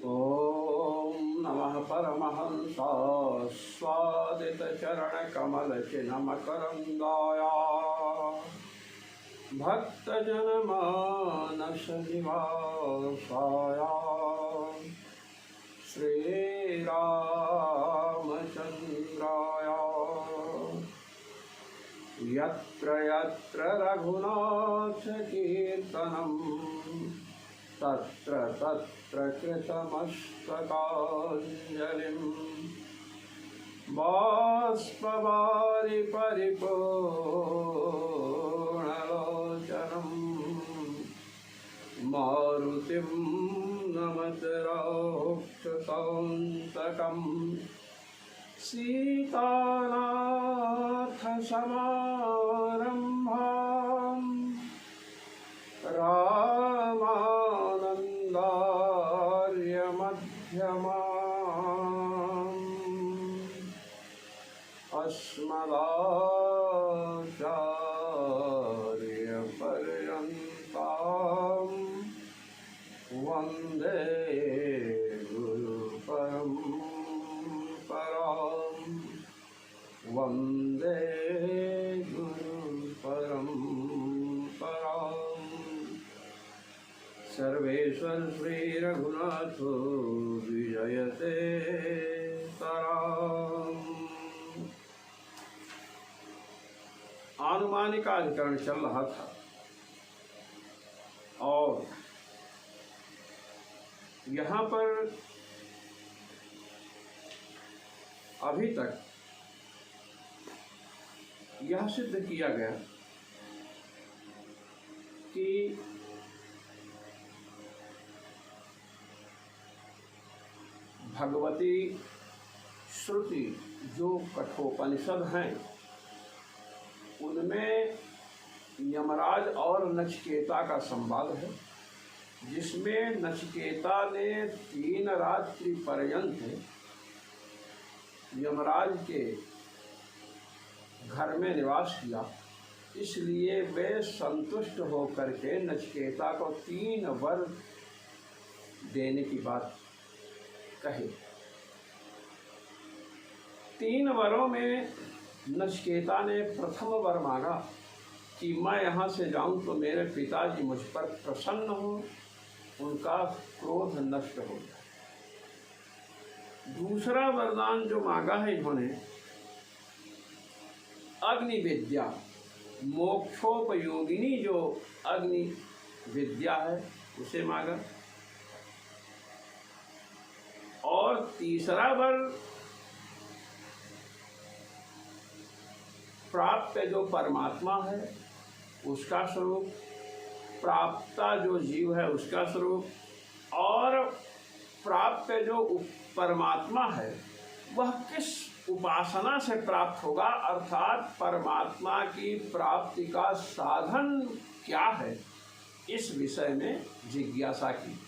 ॐ नमः परमहंसाय स्वादितचरणकमलचिन्हमकरन्दाय भक्तजनमानसनिवासाय श्रीरामचन्द्राय यत्र यत्र रघुनाथकीर्तनं तत्र तत्र कृतमस्तकाञ्जलिं बाष्पवारि परिपूर्णलोचनं मारुतिं नमत राक्षसान्तकं सीतानाथसमारम्भां रामानन्दार्यमध्यमाम् अस्मदाचार्यपर्यन्तां वन्दे गुरुपरम्परां वन्दे गुरुपरम्परां सर्वेश्वर श्री रघुनाथो विजयते तराम। आनुमानिक अधिकरण चल रहा था और यहाँ पर अभी तक यह सिद्ध किया गया कि भगवती श्रुति जो कठोपनिषद हैं उनमें यमराज और नचिकेता का संवाद है, जिसमें नचिकेता ने 3 रात्रि पर्यंत यमराज के घर में निवास किया। इसलिए वे संतुष्ट होकर के नचिकेता को 3 वर देने की बात कही। 3 वरों में नचिकेता ने प्रथम वर मांगा कि मैं यहाँ से जाऊँ तो मेरे पिताजी मुझ पर प्रसन्न हो, उनका क्रोध नष्ट हो जाए। दूसरा वरदान जो मांगा है इन्होंने अग्नि विद्या, मोक्षोपयोगिनी जो अग्नि विद्या है उसे मांगा। और तीसरा वर प्राप्त जो परमात्मा है उसका स्वरूप, प्राप्ता जो जीव है उसका स्वरूप, और प्राप्त जो परमात्मा है वह किस उपासना से प्राप्त होगा, अर्थात परमात्मा की प्राप्ति का साधन क्या है, इस विषय में जिज्ञासा की।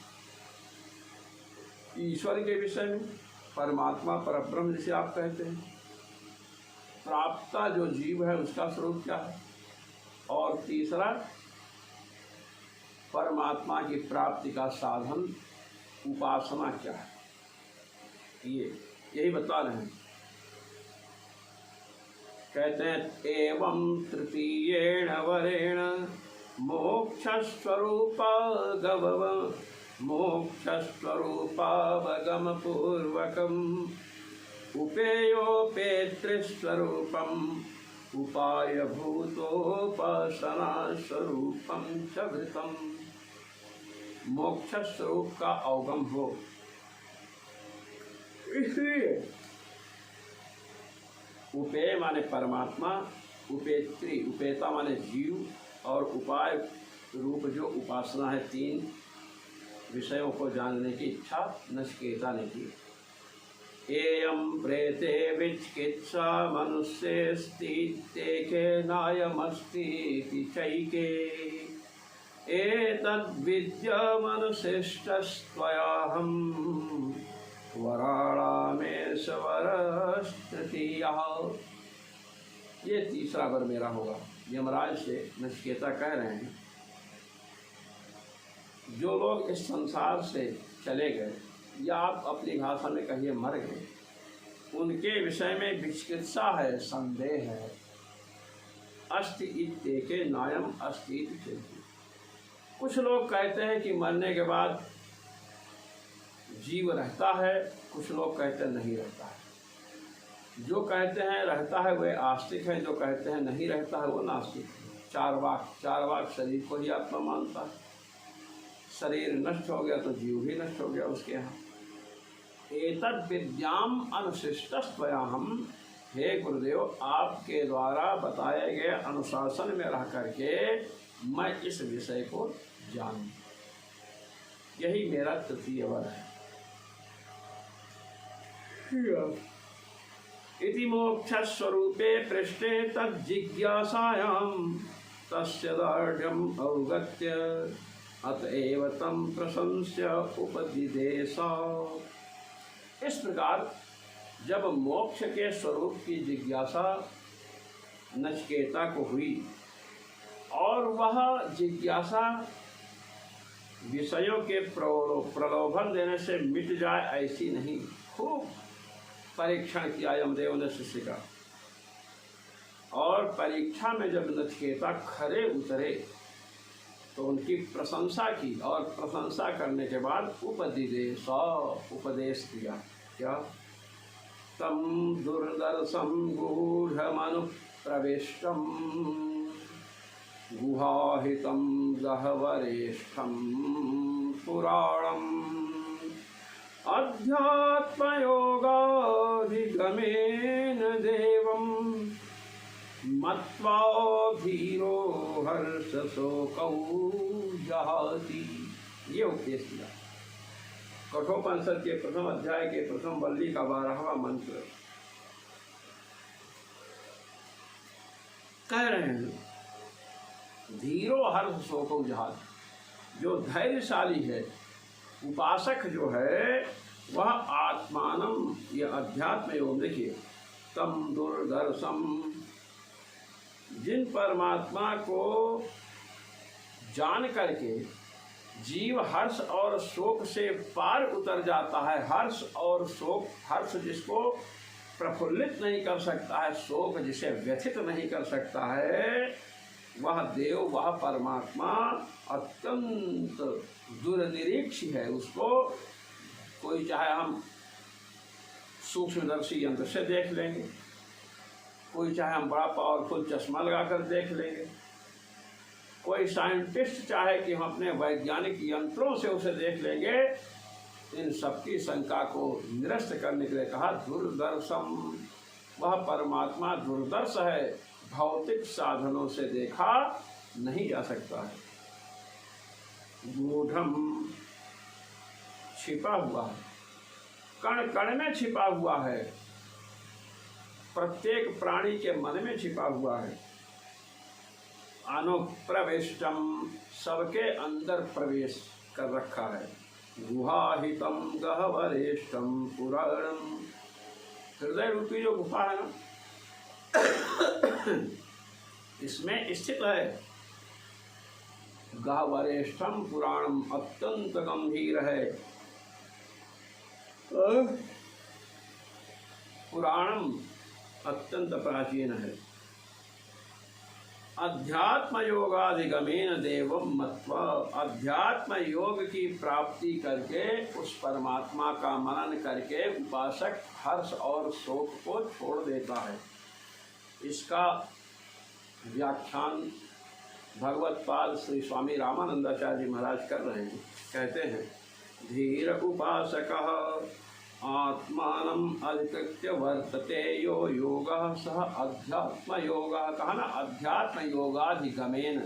ईश्वर के विषय में, परमात्मा परब्रह्म जिसे आप कहते हैं, प्राप्ता जो जीव है उसका स्वरूप क्या है, और तीसरा परमात्मा की प्राप्ति का साधन उपासना क्या है, यही बता रहे हैं। कहते हैं एवं तृतीयेण वरेण मोक्षस्वरूपावगमपूर्वकम् उपेयोपेतृस्वरूपम् उपायभूतोपासनास्वरूपं च वृतं। मोक्ष स्वरूप का अवगम हो, इसलिए उपेय माने परमात्मा, उपेत्री उपेता माने जीव, और उपाय रूप जो उपासना है 3 विषयों को जानने की इच्छा नचिकेता ने की। एयं प्रेते विचिकित्सा मनुष्येस्तीत्ते केनायमस्तीति चैके एतद्विद्यमनुशिष्टस्त्वयाहं वराणामेष वरस्तृतीयः। ये तीसरा वर मेरा होगा। यमराज से नचिकेता कह रहे हैं जो लोग इस संसार से चले गए या आप अपनी भाषा में कहिए मर गए, उनके विषय में विचिकित्सा है, संदेह है। अस्ति इत्येके नायम अस्ति इति चेति। कुछ लोग कहते हैं कि मरने के बाद जीव रहता है, कुछ लोग कहते हैं नहीं रहता है। जो कहते हैं रहता है वे आस्तिक हैं, जो कहते हैं नहीं रहता है वो नास्तिक है। चारवाक शरीर को ही आत्मा मानता है। शरीर नष्ट हो गया तो जीव भी नष्ट हो गया उसके यहाँ। एतद् विद्याम अनुशिष्टस्त्वयाहम्, हे गुरुदेव, आपके द्वारा बताए गए अनुशासन में रह करके मैं इस विषय को जानूं, यही मेरा तृतीय वर है। इति मोक्षस्वरूपे पृष्ठे तज्जिज्ञासायां तस्य दार्ढ्यम् अवगत्य अतएव तं प्रशंस्य उपदिदेश। इस प्रकार जब मोक्ष के स्वरूप की जिज्ञासा नचिकेता को हुई और वह जिज्ञासा विषयों के प्रलोभन देने से मिट जाए ऐसी नहीं, खूब परीक्षण किया यमदेव ने शिष्य का। और परीक्षा में जब नचिकेता खरे उतरे तो उनकी प्रशंसा की, और प्रशंसा करने के बाद उपदेश दिया। क्या? तम दुर्दर्शम गूढ़मनुप्रविष्टम गुहाहितं गह्वरेष्ठं पुराणम् अध्यात्मयोगाधिगमेन देवं मत्वा धीरो हर्षशोकौ जहाति। ये उपदेश दिया। कठोपनिषद के प्रथम अध्याय के प्रथम वल्ली का 12वां मंत्र कह रहे हैं, धीरो हर्ष शोको जहाद। जो धैर्यशाली है, उपासक जो है, वह आत्मानम, यह अध्यात्म योग। देखिए, तम दुर्दर्शम, जिन परमात्मा को जान करके जीव हर्ष और शोक से पार उतर जाता है। हर्ष और शोक, हर्ष जिसको प्रफुल्लित नहीं कर सकता है, शोक जिसे व्यथित नहीं कर सकता है, वह देव, वह परमात्मा अत्यंत दुर्निरीक्षी है। उसको कोई चाहे हम सूक्ष्मदर्शी यंत्र से देख लेंगे, कोई चाहे हम बड़ा पावरफुल चश्मा लगाकर देख लेंगे, कोई साइंटिस्ट चाहे कि हम अपने वैज्ञानिक यंत्रों से उसे देख लेंगे। इन सबकी शंका को निरस्त करने के लिए कहा दुर्दर्शम। वह परमात्मा दुर्दर्श है, भौतिक साधनों से देखा नहीं जा सकता है। गूढ़म, छिपा हुआ है, कण कण में छिपा हुआ है, प्रत्येक प्राणी के मन में छिपा हुआ है। अनुप्रविष्टम, सबके अंदर प्रवेश कर रखा है। गुहाहितम गह्वरेष्ठम पुराणम, हृदय रूपी जो गुफा है ना, इसमें स्थित है। गह्वरेष्ठम पुराणम, अत्यंत गंभीर है। पुराणम अत्यंत प्राचीन है। अध्यात्म योगाधिगमेन देवम मत्वा, अध्यात्म योग की प्राप्ति करके, उस परमात्मा का मनन करके उपासक हर्ष और शोक को छोड़ देता है। इसका व्याख्यान भगवत्पाद श्री स्वामी रामानंदाचार्य जी महाराज कर रहे हैं। कहते हैं, धीर उपासकः आत्मानम् अधिकृत्य वर्तते यो योगः सः अध्यात्म योगः। कहा ना, अध्यात्म योगाधिगमेन।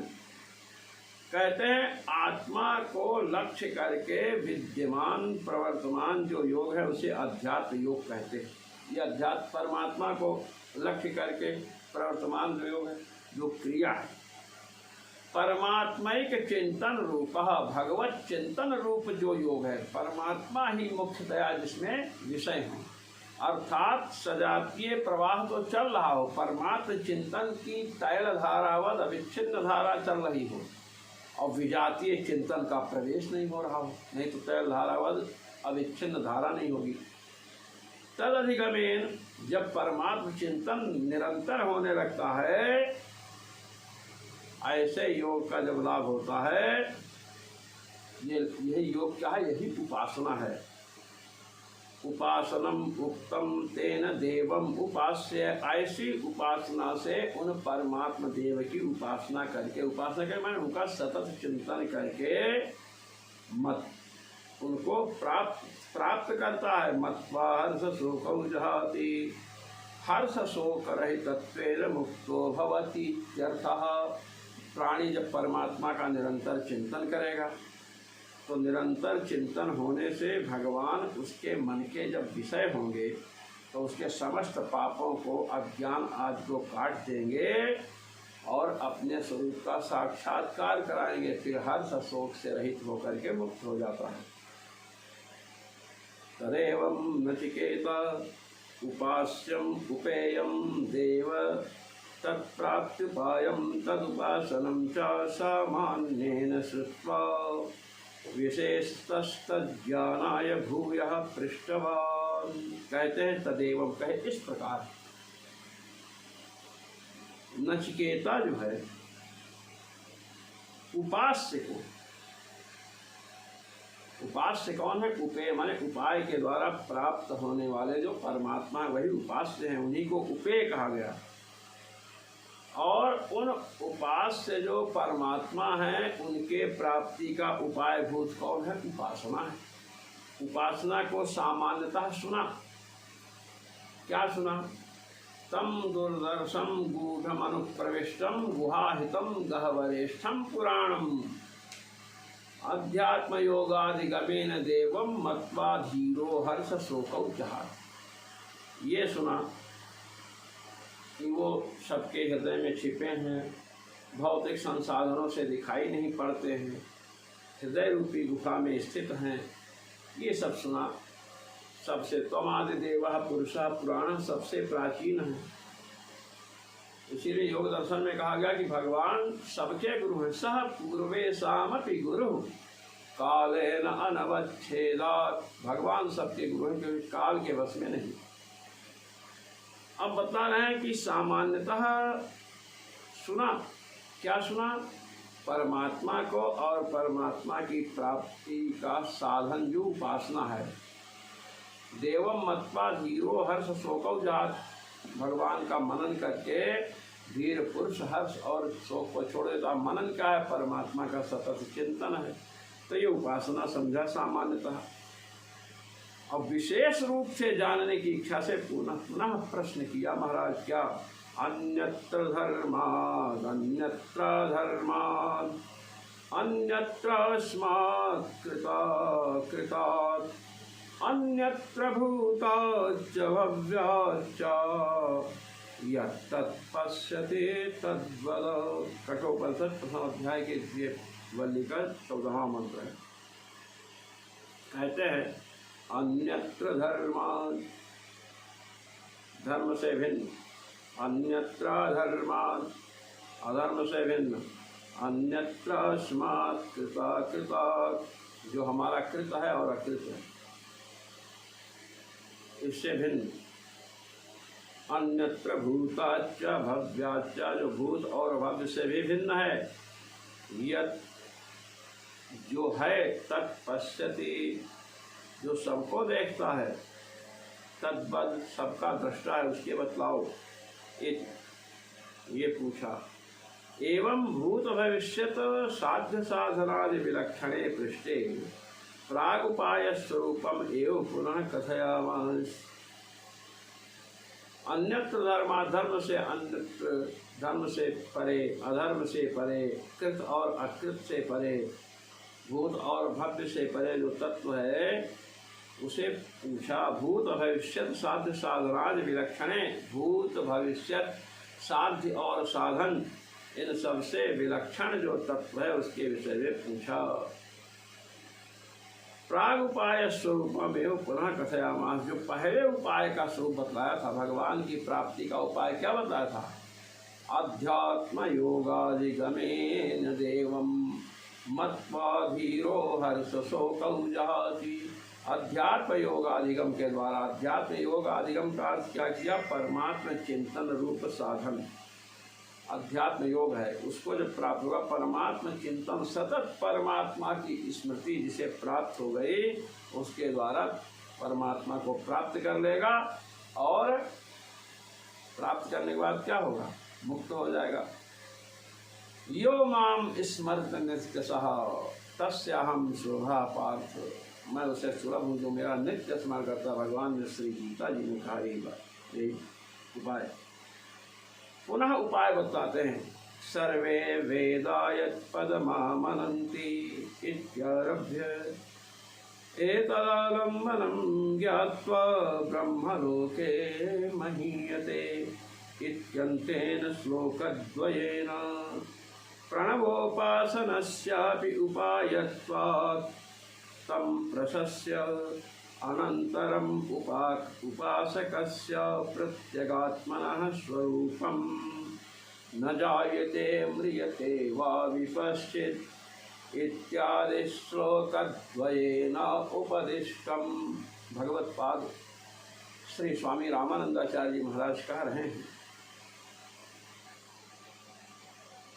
कहते हैं आत्मा को लक्ष्य करके विद्यमान प्रवर्तमान जो योग है उसे अध्यात्म योग कहते हैं। ये अध्यात्म परमात्मा को लक्ष्य करके प्रवर्तमान जो योग है, जो क्रिया है, परमात्मिक चिंतन रूप, भगवत चिंतन रूप जो योग है, परमात्मा ही मुख्यतया जिसमें विषय हो। अर्थात सजातीय प्रवाह तो चल रहा हो, परमात्म चिंतन की तैल धारावत अविच्छिन्न धारा चल रही हो, और विजातीय चिंतन का प्रवेश नहीं हो रहा हो। नहीं तो तैल धारावत अविच्छिन्न धारा नहीं होगी। तद अधिगमेन, जब परमात्म चिंतन निरंतर होने लगता है, ऐसे योग का जब लाभ होता है, यही योग क्या है? यही उपासना है। उपासनम उक्तम तेन देवम उपास्य, ऐसी उपासना से उन परमात्म देव की उपासना करके, उपासना करके मैंने उनका सतत चिंतन करके मत उनको प्राप्त करता है। मत्वा हर्ष शोकौ जहाति, हर्ष शोक रहितत्वेन मुक्तो भवति इत्यर्थः। प्राणी जब परमात्मा का निरंतर चिंतन करेगा तो निरंतर चिंतन होने से भगवान उसके मन के जब विषय होंगे तो उसके समस्त पापों को, अज्ञान आदि को काट देंगे और अपने स्वरूप का साक्षात्कार कराएंगे। फिर हर्ष शोक से रहित होकर के मुक्त हो जाता है। तदेवं नचिकेत उपास्यम उपेयम देव तत्प्राप्त्युपायं तदुपासनं च सामान्येन श्रुत्वा विशेषतस्तज्ञानाय भूयः पृष्ठवान्। कहते हैं तदेवं, कहे इस प्रकार। नचिकेता जो है उपास्य को, उपास्य कौन है? उपेय माने उपाय के द्वारा प्राप्त होने वाले जो परमात्मा है वही उपास्य हैं, उन्हीं को उपेय कहा गया। और उन उपास्य जो परमात्मा हैं उनके प्राप्ति का उपाय भूत कौन है? उपासना है। उपासना को सामान्यतः सुना, क्या सुना? तम दुर्दर्शम गूढ़म अनुप्रविष्टम गुहाहितम गहवरेष्ठम पुराणम अध्यात्म योगादिगमेन देवम मत्वा धीरो हर्ष शोकौ जहाति। ये सुना कि वो सबके हृदय में छिपे हैं, भौतिक संसाधनों से दिखाई नहीं पड़ते हैं, हृदय रूपी गुफा में स्थित हैं। ये सब सुना। सबसे त्वमादि देवः पुरुषः पुराण, सबसे प्राचीन है। इसीलिए योग दर्शन में कहा गया कि भगवान सबके गुरु हैं। सह पूर्वेशामपि गुरु कालेन अनवच्छेदात्। भगवान सबके गुरु हैं क्योंकि काल के वश में नहीं। अब बता रहे हैं कि सामान्यतः सुना, क्या सुना? परमात्मा को और परमात्मा की प्राप्ति का साधन जो उपासना है। देवम मत्वा धीरो हर्ष शोकौ जात। भगवान का मनन करके धीर पुरुष हर्ष और शोक को छोड़ देता। मनन क्या है? परमात्मा का सतत चिंतन है। तो ये उपासना समझा सामान्यतः। अब विशेष रूप से जानने की इच्छा से पुनः प्रश्न किया महाराज, क्या? अन्यत्र धर्माद अन्यत्र धर्माद अन्यत्र अस्मात् कृतात् अन्यत्र भूताच्च भव्याच्च यत्तत्पश्यते तद्वद। कठोपनिषद प्रथम अध्याय के द्वितीय वल्ली का 14वां मंत्र है। कहते हैं अन्यत्र धर्मात्, धर्म से भिन्न, अन्यत्र धर्मात्, अधर्म से भिन्न, अन्यत्र अस्मात् कृतात्, जो हमारा कृत है और अकृत है इससे भिन्न, अन्यत्र भूताच्च भव्याच्च, जो भूत और भव्य से भी भिन्न है, यत् जो है, तत्पश्यति जो सबको देखता है, तद्वद सबका दृष्टा है उसके बतलाओ। ये पूछा। एवं भूत भविष्यत साध्य साधनादि विलक्षणे पृष्ठे प्रागुपाय स्वरूपम एवं पुनः कथयामास। अन्यत्र धर्माधर्म से अन्यत्र, धर्म से परे अधर्म से परे, कृत और अकृत से परे, भूत और भव्य से परे जो तत्व है उसे पूछा। भूत भविष्यत साध्य साधनादि विलक्षणे, भूत भविष्यत साध्य और साधन इन सबसे विलक्षण जो तत्व है उसके विषय में पूछा। प्राग उपाय स्वरूप में पुनः कथयामास, जो पहले उपाय का स्वरूप बतलाया था, भगवान की प्राप्ति का उपाय क्या बताया था? अध्यात्म योगादिगमेन देवम मत्वा धीरो हर्ष शोकौ जहाति। अध्यात्म योगाधिगम के द्वारा, अध्यात्म योगाधिगम का अर्थ क्या किया? परमात्मा चिंतन रूप साधन। अध्यात्म योग है, उसको जब प्राप्त होगा, परमात्मा चिंतन, सतत परमात्मा की स्मृति जिसे प्राप्त हो गई, उसके द्वारा परमात्मा को प्राप्त कर लेगा। और प्राप्त करने के बाद क्या होगा? मुक्त हो जाएगा। यो माम स्मृत नित्यशः तस्याहम शोभा पार्थ, मैं उसे सुलभ हूँ जो मेरा नित्य स्मरण करता। भगवान ने श्री गीता जी ने कहा यही उपाय। पुनः उपाय बताते हैं। सर्वे वेदा यत्पदमामनन्ति इत्यारभ्य एतदालम्बनं ज्ञात्वा ब्रह्मलोके महीयते इत्यन्तेन श्लोकद्वयेन प्रणवोपासनस्यापि उपायत्वात् तं प्रशस्य अनन्तरम् उपासकस्य प्रत्यगात्मनः स्वरूपं न जायते म्रियते वा विपश्चित् इत्यादि श्लोकद्वयेन उपदिष्टम्। भगवत्पाद श्री स्वामी रामानंदाचार्य जी महाराज कह रहे हैं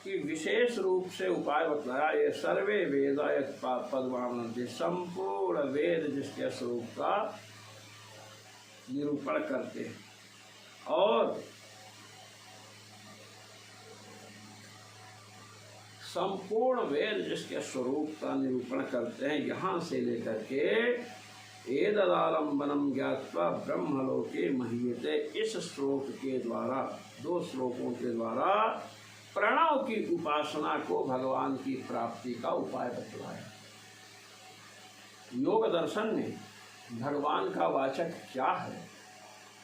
कि विशेष रूप से उपाय बतलाया। ये सर्वे वेदायत पद्मानंद, संपूर्ण वेद जिसके स्वरूप का निरूपण करते हैं, और संपूर्ण वेद जिसके स्वरूप का निरूपण करते हैं, यहाँ से लेकर के एतदालम्बनं ज्ञात्वा ब्रह्मलोके महीयते, इस श्लोक के द्वारा, 2 श्लोकों के द्वारा प्रणव की उपासना को भगवान की प्राप्ति का उपाय बतलाया। योग दर्शन ने भगवान का वाचक क्या है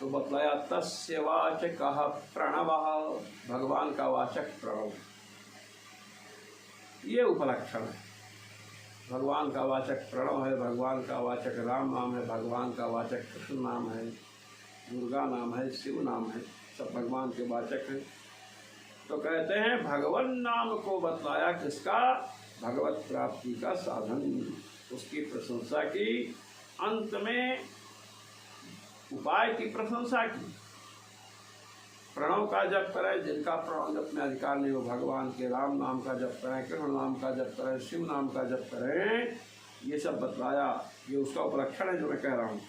तो बतलाया, तस्य वाचकः प्रणवः, भगवान का वाचक प्रणव, ये उपलक्षण है। भगवान का वाचक प्रणव है, भगवान का वाचक राम नाम है, भगवान का वाचक कृष्ण नाम है, दुर्गा नाम है, शिव नाम है, सब भगवान के वाचक हैं। तो कहते हैं भगवान नाम को बतलाया किसका? भगवत प्राप्ति का साधन, उसकी प्रशंसा की। अंत में उपाय की प्रशंसा की। प्रणव का जप करें, जिनका प्रणव जप में अधिकार नहीं हो, भगवान के राम नाम का जप करें, कृष्ण नाम का जप करें, शिव नाम का जप करें, ये सब बतलाया। ये उसका उपलक्षण है जो मैं कह रहा हूँ।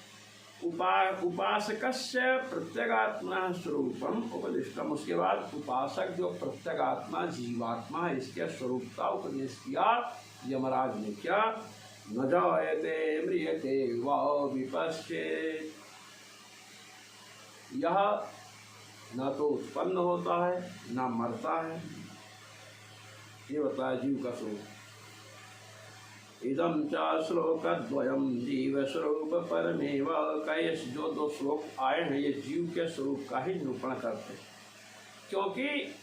उपासकस्य प्रत्यगात्मा स्वरूपम उपदिष्टम, उसके बाद उपासक जो प्रत्यगात्मा जीवात्मा है, इसके स्वरूप का उपदेश किया यमराज ने। क्या? न जायते म्रियते वा विपश्येत्, यह न तो उत्पन्न होता है न मरता है, ये बताया जीव का स्वरूप। इदम च श्लोकद्वयम् जीव स्वरूप परमेव, कई जो 2 श्लोक आए हैं ये जीव के स्वरूप का ही निरूपण करते हैं, क्योंकि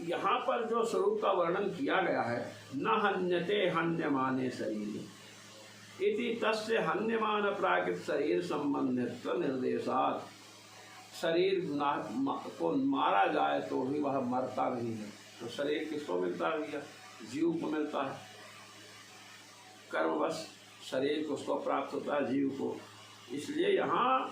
यहाँ पर जो स्वरूप का वर्णन किया गया है, न हन्यते हन्यमाने शरीर इति तस्य हन्यमान प्राकृत शरीर संबंधित्व निर्देशात्, शरीर को मारा जाए तो भी वह मरता नहीं है। तो शरीर किसको मिलता है भैया? जीव को मिलता है। कर्मवश शरीर को उसको प्राप्त होता है, जीव को। इसलिए यहाँ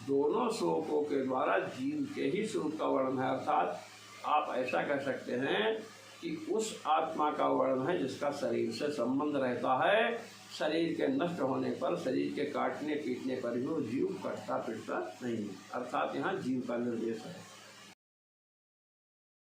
दोनों श्लोकों के द्वारा जीव के ही स्वरूप का वर्णन है। अर्थात आप ऐसा कह सकते हैं कि उस आत्मा का वर्णन है जिसका शरीर से संबंध रहता है। शरीर के नष्ट होने पर, शरीर के काटने पीटने पर भी वो जीव कटता पिटता नहीं है। अर्थात यहाँ जीव का निर्देश है।